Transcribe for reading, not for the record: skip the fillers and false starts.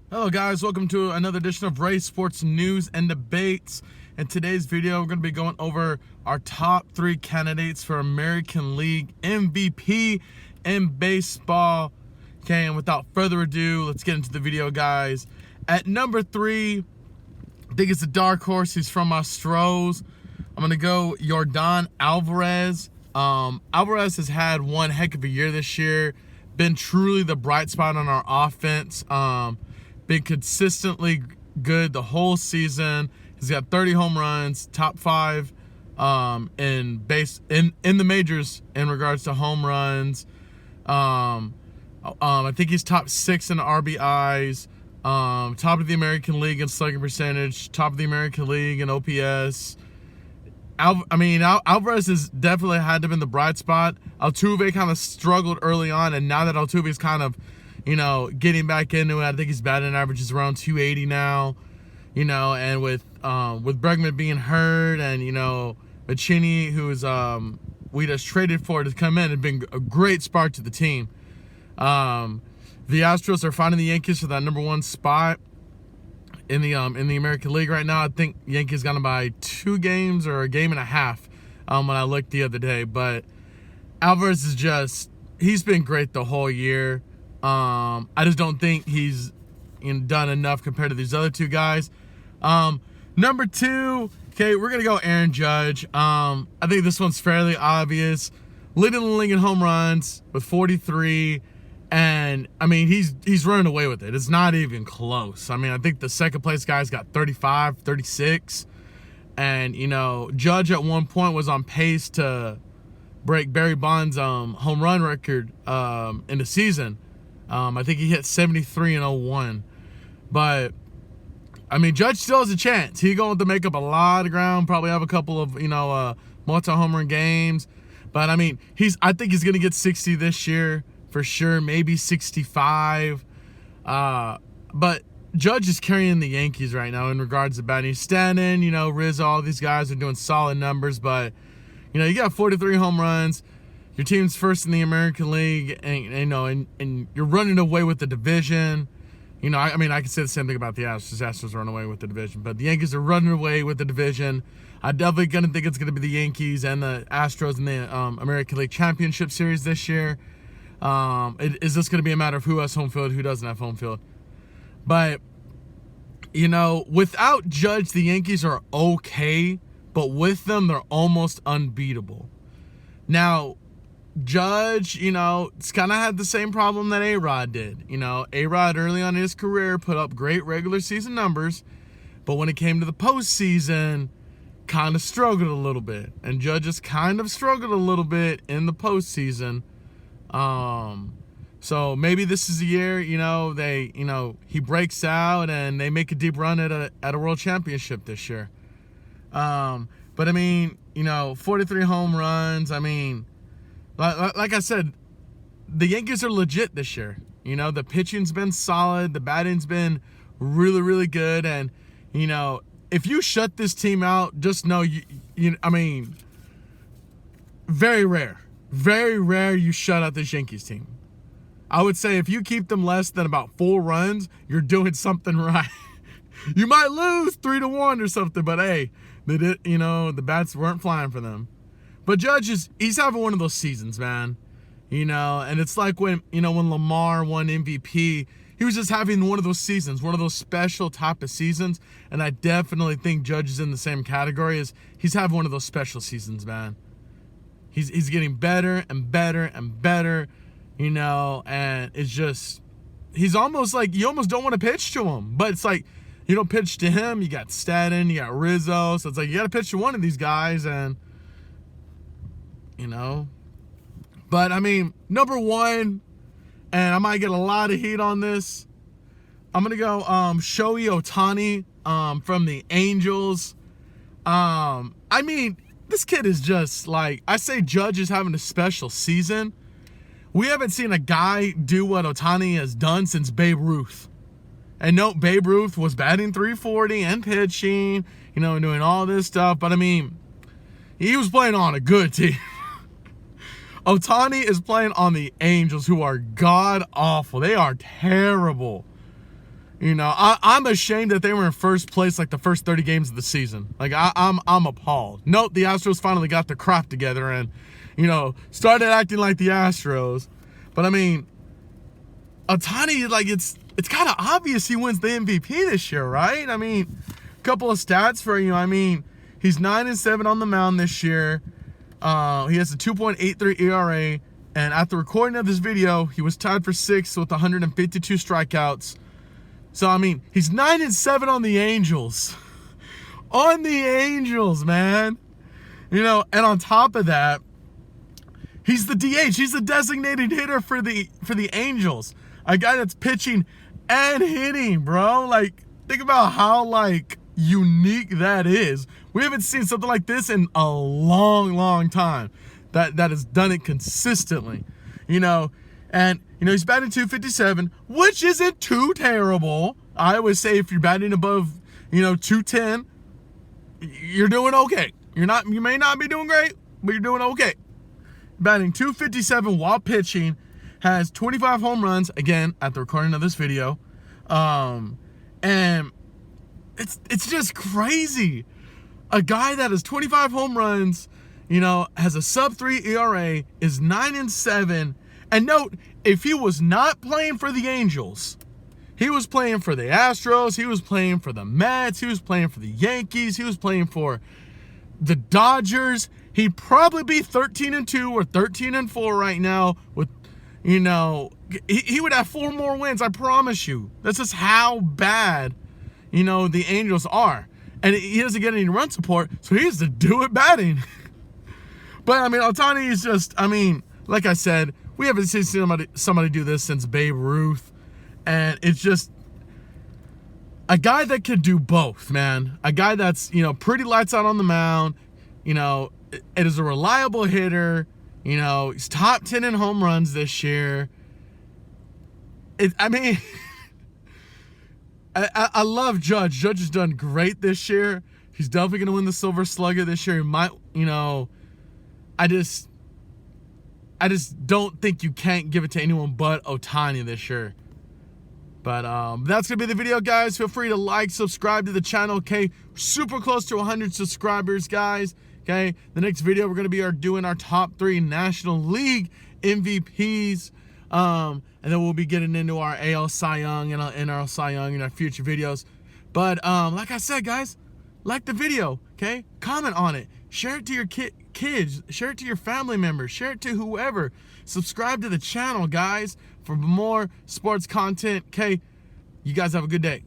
Hello guys, welcome to another edition of Ray Sports News and Debates. In today's video, we're going to be going over our top 3 candidates for American League MVP in baseball. Okay, and without further ado, let's get into the video, guys. At number 3, I think it's a dark horse. He's from Astros. I'm going to go Yordan Alvarez. Alvarez has had one heck of a year this year. Been truly the bright spot on our offense. Been consistently good the whole season. He's got 30 home runs, top 5 in the majors in regards to home runs. I think he's top 6 in RBIs, top of the American League in slugging percentage, top of the American League in OPS. Alvarez has definitely had to have been the bright spot. Altuve kind of struggled early on, and now that Altuve's kind of, getting back into it, I think his batting average is around 280 now. And with Bregman being hurt, and Mancini, who's we just traded for to come in, had been a great spark to the team. The Astros are finding the Yankees for that number 1 spot in the American League right now. I think Yankees got them by 2 games or a game and a half when I looked the other day. But Alvarez he's been great the whole year. I just don't think he's done enough compared to these other 2 guys. Number 2, okay, we're gonna go Aaron Judge. I think this one's fairly obvious. Leading the league in home runs with 43. And he's running away with it. It's not even close. I think the second place guy's got 35, 36. And Judge at one point was on pace to break Barry Bonds' home run record in the season. I think he hit 73 in 01. But Judge still has a chance. He's going to make up a lot of ground, probably have a couple of multi-home run games. But I think he's going to get 60 this year for sure, maybe 65. But Judge is carrying the Yankees right now in regards to batting. Stanton, Rizzo, all these guys are doing solid numbers. But you got 43 home runs. Your team's first in the American League, and you're running away with the division. I can say the same thing about the Astros. The Astros run away with the division, but the Yankees are running away with the division. I definitely gonna think it's gonna be the Yankees and the Astros in the American League Championship Series this year. Is this gonna be a matter of who has home field, who doesn't have home field? But without Judge, the Yankees are okay, but with them, they're almost unbeatable. Now, Judge, it's kind of had the same problem that A-Rod did. A-Rod early on in his career put up great regular season numbers, but when it came to the postseason, kind of struggled a little bit. And Judge has kind of struggled a little bit in the postseason. So maybe this is the year, he breaks out and they make a deep run at a world championship this year. But 43 home runs, like I said, the Yankees are legit this year. The pitching's been solid. The batting's been really, really good. And, if you shut this team out, just know, very rare. Very rare you shut out this Yankees team. I would say if you keep them less than about 4 runs, you're doing something right. You might lose 3-1 or something, but hey, the bats weren't flying for them. But Judge he's having one of those seasons, man. And it's like when Lamar won MVP, he was just having one of those seasons, one of those special type of seasons. And I definitely think Judge is in the same category as he's having one of those special seasons, man. He's getting better and better and better, and it's just, he's almost like, you almost don't want to pitch to him. But it's like, you don't pitch to him, you got Stanton, you got Rizzo. So it's like, you got to pitch to one of these guys, and But number 1, and I might get a lot of heat on this, I'm gonna go Shohei Ohtani from the Angels. This kid is just like, I say Judge is having a special season. We haven't seen a guy do what Ohtani has done since Babe Ruth. And no, Babe Ruth was batting .340 and pitching, and doing all this stuff. But he was playing on a good team. Ohtani is playing on the Angels, who are god-awful. They are terrible. You know, I'm ashamed that they were in first place like the first 30 games of the season. Like I'm appalled. Note the Astros finally got their crap together and, you know, started acting like the Astros. But I mean, Ohtani, like it's kind of obvious he wins the MVP this year, right? I mean, a couple of stats for you. I mean, he's 9-7 on the mound this year. He has a 2.83 ERA, and at the recording of this video, he was tied for 6th with 152 strikeouts. So, I mean, he's 9-7 on the Angels. On the Angels, man. You know, and on top of that, he's the DH. He's the designated hitter for the Angels. A guy that's pitching and hitting, bro. Like, think about how, like, unique that is. We haven't seen something like this in a long, long time that has done it consistently. You know, and, you know, he's batting .257, which isn't too terrible. I always say if you're batting above, you know, .210, you're doing okay. You may not be doing great, but you're doing okay. Batting .257 while pitching, has 25 home runs, again, at the recording of this video. And it's just crazy. A guy that has 25 home runs, you know, has a sub-3 ERA, is 9-7. And note, if he was not playing for the Angels, he was playing for the Astros, he was playing for the Mets, he was playing for the Yankees, he was playing for the Dodgers, he'd probably be 13-2 or 13-4 right now with, you know, he would have 4 more wins, I promise you. That's just how bad, you know, the Angels are. And he doesn't get any run support, so he has to do it batting. But, I mean, Ohtani is just, I mean, like I said, we haven't seen somebody do this since Babe Ruth. And it's just a guy that could do both, man. A guy that's, you know, pretty lights out on the mound. You know, it is a reliable hitter. You know, he's top 10 in home runs this year. I mean, I love Judge. Judge has done great this year. He's definitely going to win the Silver Slugger this year. He might, you know, I just don't think you can't give it to anyone but Ohtani this year. But that's going to be the video, guys. Feel free to like, subscribe to the channel, okay? We're super close to 100 subscribers, guys, okay? The next video, we're going to be doing our top 3 National League MVPs. And then we'll be getting into our AL Cy Young and our NL Cy Young in our future videos. But like I said, guys, like the video, okay? Comment on it. Share it to your kids. Share it to your family members. Share it to whoever. Subscribe to the channel, guys, for more sports content. Okay, you guys have a good day.